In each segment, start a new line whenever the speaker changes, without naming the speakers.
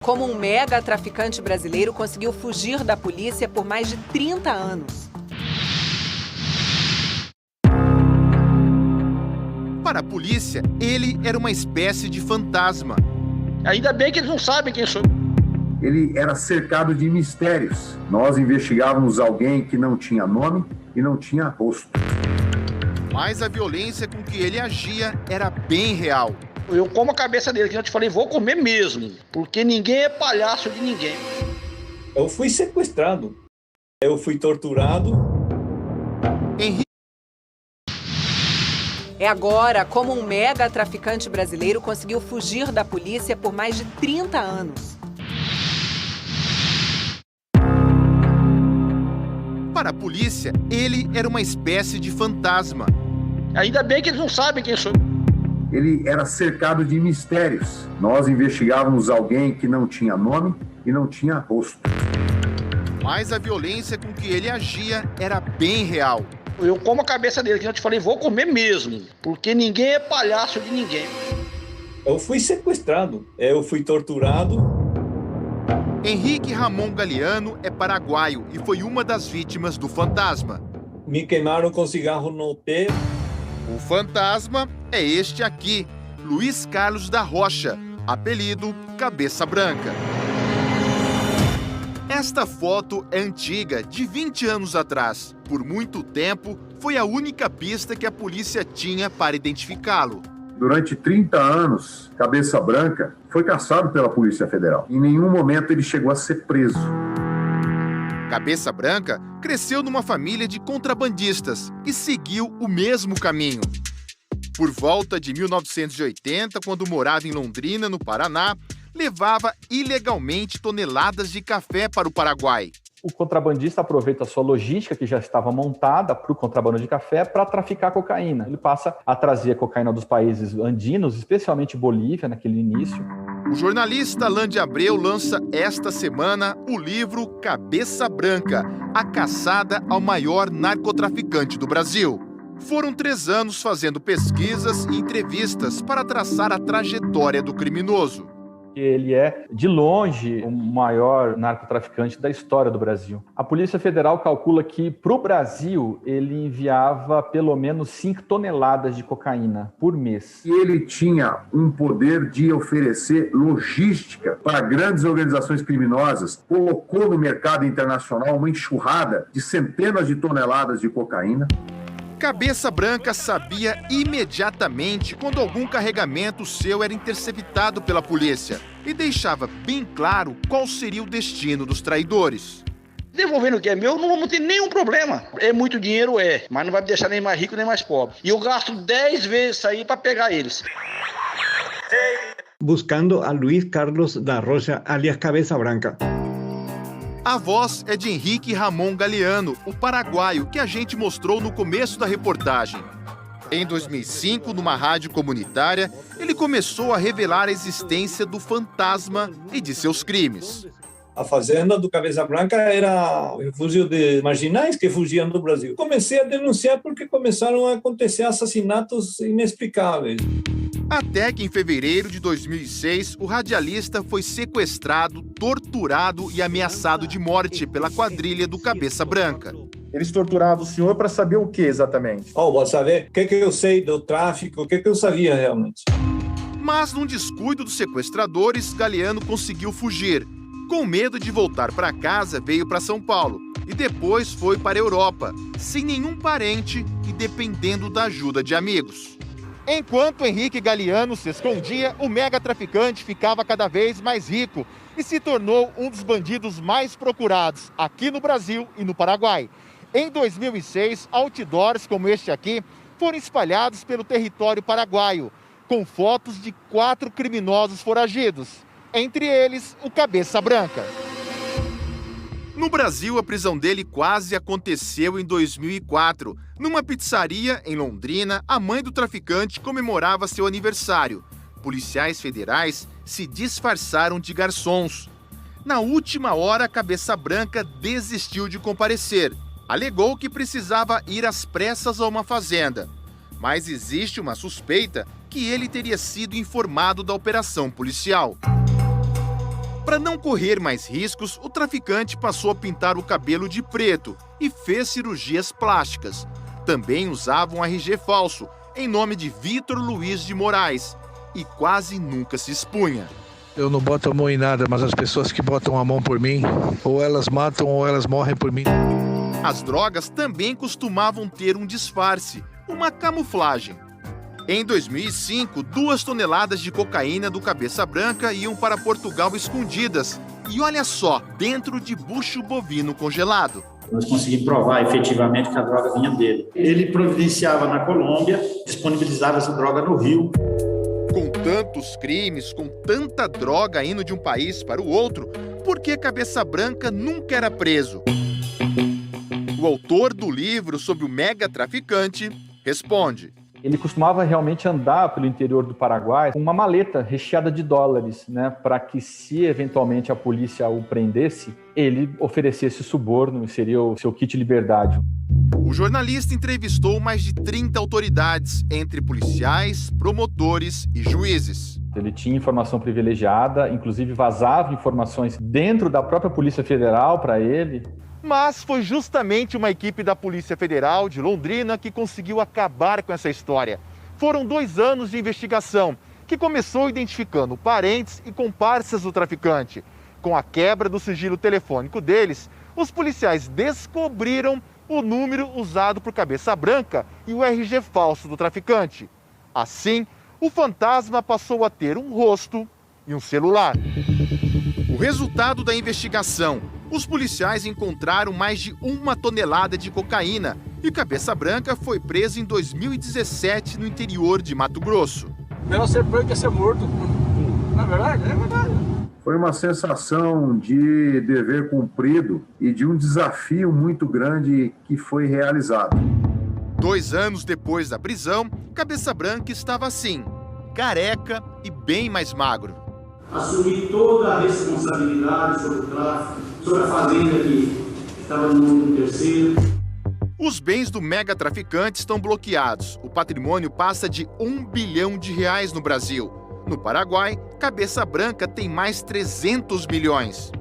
como um mega traficante brasileiro conseguiu fugir da polícia por mais de 30 anos.
Para a polícia, ele era uma espécie de fantasma.
Ainda bem que eles não sabem quem sou.
Ele era cercado de mistérios. Nós investigávamos alguém que não tinha nome e não tinha rosto.
Mas a violência com que ele agia era bem real.
Eu como a cabeça dele, que eu te falei, vou comer mesmo, porque ninguém é palhaço de ninguém.
Eu fui sequestrado, eu fui torturado.
Henrique
É agora como um mega traficante brasileiro conseguiu fugir da polícia por mais de 30 anos.
Para a polícia, ele era uma espécie de fantasma.
Ainda bem que eles não sabem quem sou.
Ele era cercado de mistérios. Nós investigávamos alguém que não tinha nome e não tinha rosto.
Mas a violência com que ele agia era bem real.
Eu como a cabeça dele, que eu te falei, vou comer mesmo, porque ninguém é palhaço de ninguém.
Eu fui sequestrado, eu fui torturado.
Henrique Ramon Galiano é paraguaio e foi uma das vítimas do fantasma.
Me queimaram com cigarro no pé.
O fantasma é este aqui, Luiz Carlos da Rocha, apelido Cabeça Branca. Esta foto é antiga, de 20 anos atrás. Por muito tempo, foi a única pista que a polícia tinha para identificá-lo.
Durante 30 anos, Cabeça Branca foi caçado pela Polícia Federal. Em nenhum momento ele chegou a ser preso.
Cabeça Branca cresceu numa família de contrabandistas e seguiu o mesmo caminho. Por volta de 1980, quando morava em Londrina, no Paraná, levava ilegalmente toneladas de café para o Paraguai.
O contrabandista aproveita a sua logística, que já estava montada para o contrabando de café, para traficar cocaína. Ele passa a trazer a cocaína dos países andinos, especialmente Bolívia, naquele início.
O jornalista Alain de Abreu lança esta semana o livro Cabeça Branca, a caçada ao maior narcotraficante do Brasil. Foram 3 anos fazendo pesquisas e entrevistas para traçar a trajetória do criminoso.
Ele é, de longe, o maior narcotraficante da história do Brasil. A Polícia Federal calcula que, para o Brasil, ele enviava pelo menos 5 toneladas de cocaína por mês.
E ele tinha um poder de oferecer logística para grandes organizações criminosas. Colocou no mercado internacional uma enxurrada de centenas de toneladas de cocaína.
Cabeça Branca sabia imediatamente quando algum carregamento seu era interceptado pela polícia e deixava bem claro qual seria o destino dos traidores.
Devolvendo o que é meu, não vamos ter nenhum problema. É muito dinheiro, mas não vai me deixar nem mais rico nem mais pobre. E eu gasto 10 vezes isso aí para pegar eles.
Buscando a Luiz Carlos da Rocha, alias Cabeça Branca.
A voz é de Henrique Ramon Galiano, o paraguaio que a gente mostrou no começo da reportagem. Em 2005, numa rádio comunitária, ele começou a revelar a existência do fantasma e de seus crimes.
A fazenda do Cabeça Branca era o refúgio de marginais que fugiam do Brasil. Comecei a denunciar porque começaram a acontecer assassinatos inexplicáveis.
Até que em fevereiro de 2006, o radialista foi sequestrado, torturado e ameaçado de morte pela quadrilha do Cabeça Branca.
Eles torturavam o senhor para saber o que exatamente?
Vou saber o que eu sei do tráfico, o que eu sabia realmente.
Mas num descuido dos sequestradores, Galiano conseguiu fugir. Com medo de voltar para casa, veio para São Paulo e depois foi para a Europa, sem nenhum parente e dependendo da ajuda de amigos. Enquanto Henrique Galiano se escondia, o mega traficante ficava cada vez mais rico e se tornou um dos bandidos mais procurados aqui no Brasil e no Paraguai. Em 2006, outdoors como este aqui foram espalhados pelo território paraguaio, com fotos de 4 criminosos foragidos, entre eles o Cabeça Branca. No Brasil, a prisão dele quase aconteceu em 2004. Numa pizzaria em Londrina, a mãe do traficante comemorava seu aniversário. Policiais federais se disfarçaram de garçons. Na última hora, Cabeça Branca desistiu de comparecer. Alegou que precisava ir às pressas a uma fazenda. Mas existe uma suspeita que ele teria sido informado da operação policial. Para não correr mais riscos, o traficante passou a pintar o cabelo de preto e fez cirurgias plásticas. Também usava um RG falso, em nome de Vitor Luiz de Moraes, e quase nunca se expunha.
Eu não boto a mão em nada, mas as pessoas que botam a mão por mim, ou elas matam ou elas morrem por mim.
As drogas também costumavam ter um disfarce, uma camuflagem. Em 2005, 2 toneladas de cocaína do Cabeça Branca iam para Portugal escondidas. E olha só, dentro de bucho bovino congelado.
Nós conseguimos provar efetivamente que a droga vinha dele. Ele providenciava na Colômbia, disponibilizava essa droga no Rio.
Com tantos crimes, com tanta droga indo de um país para o outro, por que Cabeça Branca nunca era preso? O autor do livro sobre o mega traficante responde.
Ele costumava realmente andar pelo interior do Paraguai com uma maleta recheada de dólares, né, para que, se eventualmente a polícia o prendesse, ele oferecesse suborno e seria o seu kit liberdade.
O jornalista entrevistou mais de 30 autoridades, entre policiais, promotores e juízes.
Ele tinha informação privilegiada, inclusive vazava informações dentro da própria Polícia Federal para ele.
Mas foi justamente uma equipe da Polícia Federal de Londrina que conseguiu acabar com essa história. Foram 2 anos de investigação, que começou identificando parentes e comparsas do traficante. Com a quebra do sigilo telefônico deles, os policiais descobriram o número usado por Cabeça Branca e o RG falso do traficante. Assim, o fantasma passou a ter um rosto e um celular. O resultado da investigação: os policiais encontraram mais de 1 tonelada de cocaína e Cabeça Branca foi preso em 2017 no interior de Mato Grosso.
Melhor ser preso que ser morto. Não é verdade? É verdade.
Foi uma sensação de dever cumprido e de um desafio muito grande que foi realizado.
2 anos depois da prisão, Cabeça Branca estava assim, careca e bem mais magro.
Assumi toda a responsabilidade sobre o tráfico, sobre a fazenda que estava no nome do terceiro.
Os bens do mega traficante estão bloqueados. O patrimônio passa de R$1 bilhão no Brasil. No Paraguai, Cabeça Branca tem mais 300 milhões.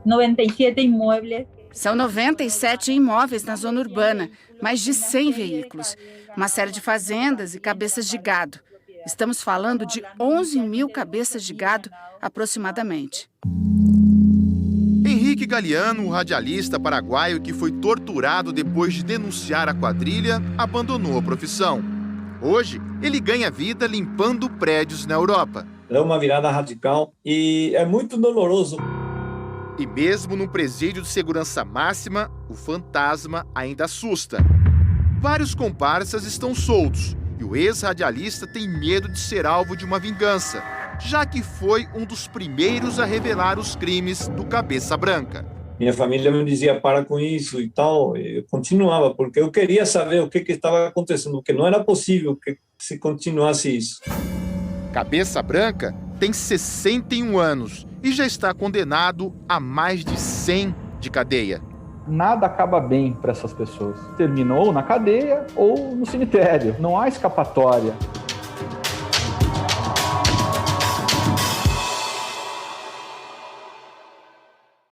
97 imóveis.
São 97 imóveis na zona urbana, mais de 100 veículos, uma série de fazendas e cabeças de gado. Estamos falando de 11 mil cabeças de gado, aproximadamente.
Henrique Galiano, o radialista paraguaio que foi torturado depois de denunciar a quadrilha, abandonou a profissão. Hoje, ele ganha vida limpando prédios na Europa.
É uma virada radical e é muito doloroso.
E mesmo num presídio de segurança máxima, o fantasma ainda assusta. Vários comparsas estão soltos e o ex-radialista tem medo de ser alvo de uma vingança, já que foi um dos primeiros a revelar os crimes do Cabeça Branca.
Minha família me dizia, para com isso e tal. Eu continuava, porque eu queria saber o que estava acontecendo, porque não era possível que se continuasse isso.
Cabeça Branca tem 61 anos e já está condenado a mais de 100 de cadeia.
Nada acaba bem para essas pessoas. Terminou na cadeia ou no cemitério. Não há escapatória.